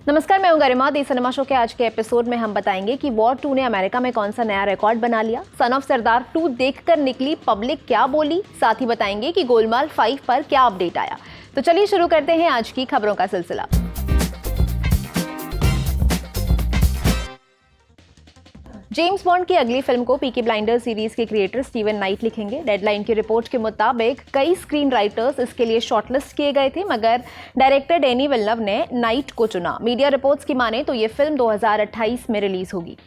नमस्कार, मैं हूं गरिमा। दी सिनेमा शो के आज के एपिसोड में हम बताएंगे कि वॉर 2 ने अमेरिका में कौन सा नया रिकॉर्ड बना लिया, सन ऑफ सरदार 2 देखकर निकली पब्लिक क्या बोली, साथ ही बताएंगे कि गोलमाल 5 पर क्या अपडेट आया। तो चलिए शुरू करते हैं आज की खबरों का सिलसिला। जेम्स बॉन्ड की अगली फिल्म को पीकी ब्लाइंडर्स सीरीज के क्रिएटर स्टीवन नाइट लिखेंगे। डेडलाइन की रिपोर्ट के मुताबिक कई स्क्रीन राइटर्स इसके लिए शॉर्टलिस्ट किए गए थे, मगर डायरेक्टर डेनी विल्नव ने नाइट को चुना। मीडिया रिपोर्ट्स की माने तो ये फिल्म 2028 में रिलीज होगी।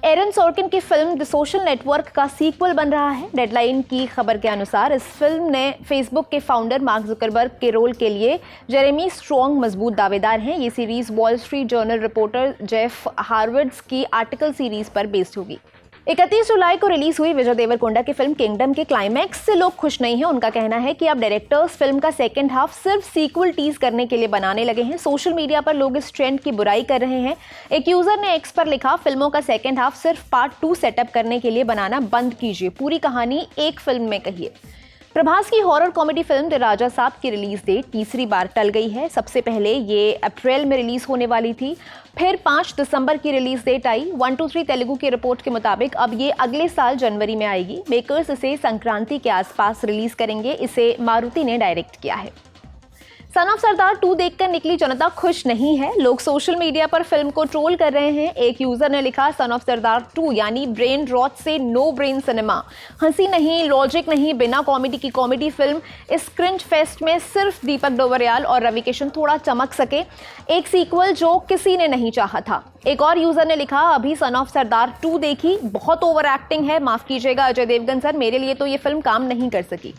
एरन सोर्किन की फिल्म द सोशल नेटवर्क का सीक्वल बन रहा है। डेडलाइन की खबर के अनुसार इस फिल्म ने फेसबुक के फाउंडर मार्क जुकरबर्ग के रोल के लिए जेरेमी स्ट्रॉन्ग मजबूत दावेदार हैं। ये series wall street journal reporter Jeff Harvard's की आर्टिकल सीरीज पर बेस्ड होगी। 31 जुलाई को रिलीज हुई विजय देवरकोंडा की फिल्म किंगडम के क्लाइमैक्स से लोग खुश नहीं हैं। उनका कहना है कि अब डायरेक्टर्स फिल्म का सेकंड हाफ सिर्फ सीक्वल टीज करने के लिए बनाने लगे हैं। सोशल मीडिया पर लोग इस ट्रेंड की बुराई कर रहे हैं। एक यूजर ने एक्स पर लिखा, फिल्मों का सेकंड हाफ सिर्फ पार्ट 2 सेटअप करने के लिए बनाना बंद कीजिए, पूरी कहानी एक फिल्म में कहिए। प्रभास की हॉरर कॉमेडी फिल्म द राजा साहब की रिलीज डेट तीसरी बार टल गई है। सबसे पहले ये अप्रैल में रिलीज होने वाली थी, फिर 5 दिसंबर की रिलीज डेट आई। 123 तेलुगु की रिपोर्ट के मुताबिक अब ये अगले साल जनवरी में आएगी। मेकर्स इसे संक्रांति के आसपास रिलीज करेंगे। इसे मारुति ने डायरेक्ट किया है। सन ऑफ सरदार 2 देखकर निकली जनता खुश नहीं है। लोग सोशल मीडिया पर फिल्म को ट्रोल कर रहे हैं। एक यूजर ने लिखा, सन ऑफ सरदार 2 यानी ब्रेन रॉट से नो ब्रेन सिनेमा, हंसी नहीं, लॉजिक नहीं, बिना कॉमेडी की कॉमेडी फिल्म। इस क्रिंज फेस्ट में सिर्फ दीपक डोवरियाल और रवि किशन थोड़ा चमक सके। एक सीक्वल जो किसी ने नहीं चाहा था। एक और यूजर ने लिखा, अभी सन ऑफ सरदार 2 देखी, बहुत ओवर एक्टिंग है, माफ कीजिएगा अजय देवगन सर, मेरे लिए तो ये फिल्म काम नहीं कर सकी।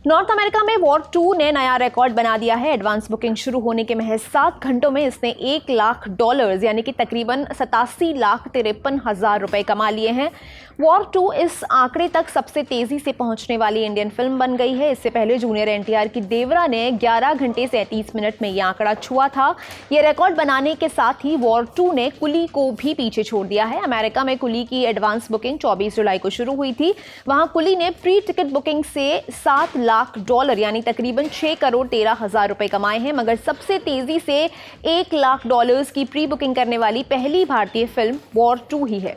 नॉर्थ अमेरिका में वॉर 2 ने नया रिकॉर्ड बना दिया है। एडवांस बुकिंग शुरू होने के महज 7 घंटों में इसने $1 लाख यानी कि तकरीबन 87,53,000 रुपए कमा लिए हैं। वॉर 2 इस आंकड़े तक सबसे तेजी से पहुंचने वाली इंडियन फिल्म बन गई है। इससे पहले जूनियर एनटीआर की देवरा ने 11 घंटे 37 मिनट में यह आंकड़ा छुआ था। यह रिकॉर्ड बनाने के साथ ही वॉर 2 ने कुली को भी पीछे छोड़ दिया है। अमेरिका में कुली की एडवांस बुकिंग 24 जुलाई को शुरू हुई थी। वहां कुली ने प्री टिकट बुकिंग से $7 लाख यानी तकरीबन 6,13,000 रुपए कमाए हैं, मगर सबसे तेजी से $1 लाख की प्री बुकिंग करने वाली पहली भारतीय फिल्म वॉर 2 ही है।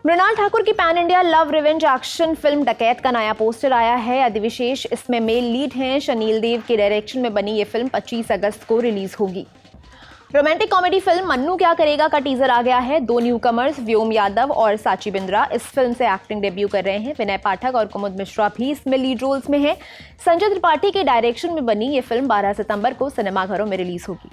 मृणाल ठाकुर की pan India love revenge action film डकैत का नया पोस्टर आया है। अधिविशेष इसमें मेल लीड हैं। शनील देव के डायरेक्शन में बनी ये फिल्म 25 अगस्त को रिलीज होगी। रोमांटिक कॉमेडी फिल्म मन्नू क्या करेगा का टीजर आ गया है। 2 न्यू कमर्स व्योम यादव और साची बिंद्रा इस फिल्म से एक्टिंग डेब्यू कर रहे हैं। विनय पाठक और कुमुद मिश्रा भी इसमें लीड रोल्स में हैं। संजय त्रिपाठी के डायरेक्शन में बनी ये फिल्म 12 सितंबर को सिनेमाघरों में रिलीज होगी।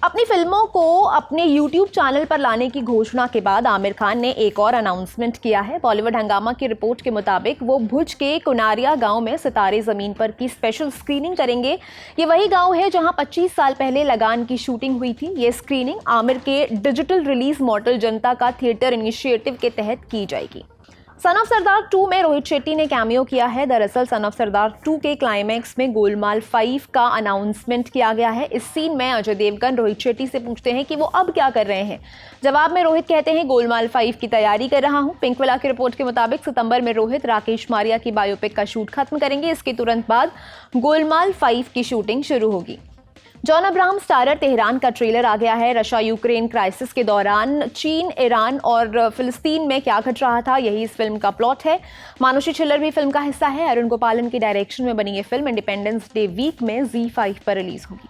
अपनी फिल्मों को अपने YouTube चैनल पर लाने की घोषणा के बाद आमिर खान ने एक और अनाउंसमेंट किया है। बॉलीवुड हंगामा की रिपोर्ट के मुताबिक वो भुज के कुनारिया गांव में सितारे जमीन पर की स्पेशल स्क्रीनिंग करेंगे। ये वही गांव है जहां 25 साल पहले लगान की शूटिंग हुई थी। ये स्क्रीनिंग आमिर के डिजिटल रिलीज मॉडल जनता का थिएटर इनिशिएटिव के तहत की जाएगी। सन ऑफ सरदार 2 में रोहित शेट्टी ने कैमियो किया है। दरअसल सन ऑफ सरदार 2 के क्लाइमैक्स में गोलमाल 5 का अनाउंसमेंट किया गया है। इस सीन में अजय देवगन रोहित शेट्टी से पूछते हैं कि वो अब क्या कर रहे हैं। जवाब में रोहित कहते हैं, गोलमाल 5 की तैयारी कर रहा हूं। पिंकविला की रिपोर्ट के मुताबिक सितंबर में रोहित राकेश मारिया की बायोपिक का शूट खत्म करेंगे। इसके तुरंत बाद गोलमाल 5 की शूटिंग शुरू होगी। जॉन अब्राहम स्टारर तेहरान का ट्रेलर आ गया है। रशिया यूक्रेन क्राइसिस के दौरान चीन, ईरान और फिलिस्तीन में क्या घट रहा था, यही इस फिल्म का प्लॉट है। मानुषी छिल्लर भी फिल्म का हिस्सा है। अरुण गोपालन की डायरेक्शन में बनी ये फिल्म इंडिपेंडेंस डे वीक में ZEE5 पर रिलीज होगी।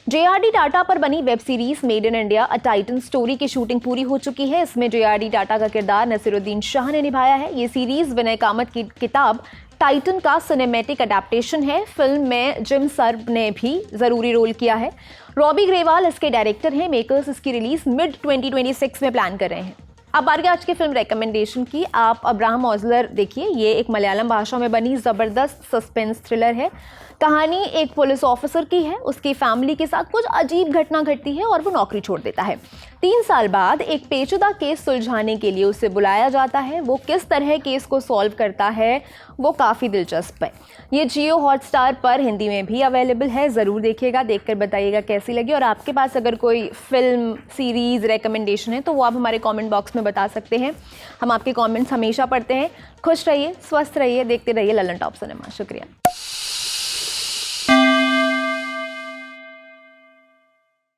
JRD टाटा पर बनी web series made in India a Titan story की शूटिंग पूरी हो चुकी है। इसमें JRD टाटा का किरदार नसीरुद्दीन शाह ने निभाया है। ये सीरीज विनय कामत की किताब टाइटन का सिनेमैटिक अडेप्टेशन है। फिल्म में जिम सर्ब ने भी जरूरी रोल किया है। रॉबी ग्रेवाल इसके डायरेक्टर हैं। मेकर्स इसकी रिलीज मिड 2026 में प्लान कर रहे हैं। अब बारी आज की फिल्म रिकमेंडेशन की। आप अब्राहम ओजलर देखिए। ये एक मलयालम भाषा में बनी जबरदस्त सस्पेंस थ्रिलर है। कहानी एक पुलिस ऑफिसर की है। उसकी फैमिली के साथ कुछ अजीब घटना घटती है और वो नौकरी छोड़ देता है। 3 साल बाद एक पेचीदा केस सुलझाने के लिए उसे बुलाया जाता है। वो किस तरह केस को सॉल्व करता है वो काफ़ी दिलचस्प है। ये जियो हॉटस्टार पर हिंदी में भी अवेलेबल है। ज़रूर देखिएगा, देखकर बताइएगा कैसी लगी। और आपके पास अगर कोई फिल्म सीरीज़ रिकमेंडेशन है तो वो आप हमारे कमेंट बॉक्स में बता सकते हैं। हम आपके कमेंट्स हमेशा पढ़ते हैं। खुश रहिए, स्वस्थ रहिए, देखते रहिए ललन टॉप सिनेमा। शुक्रिया।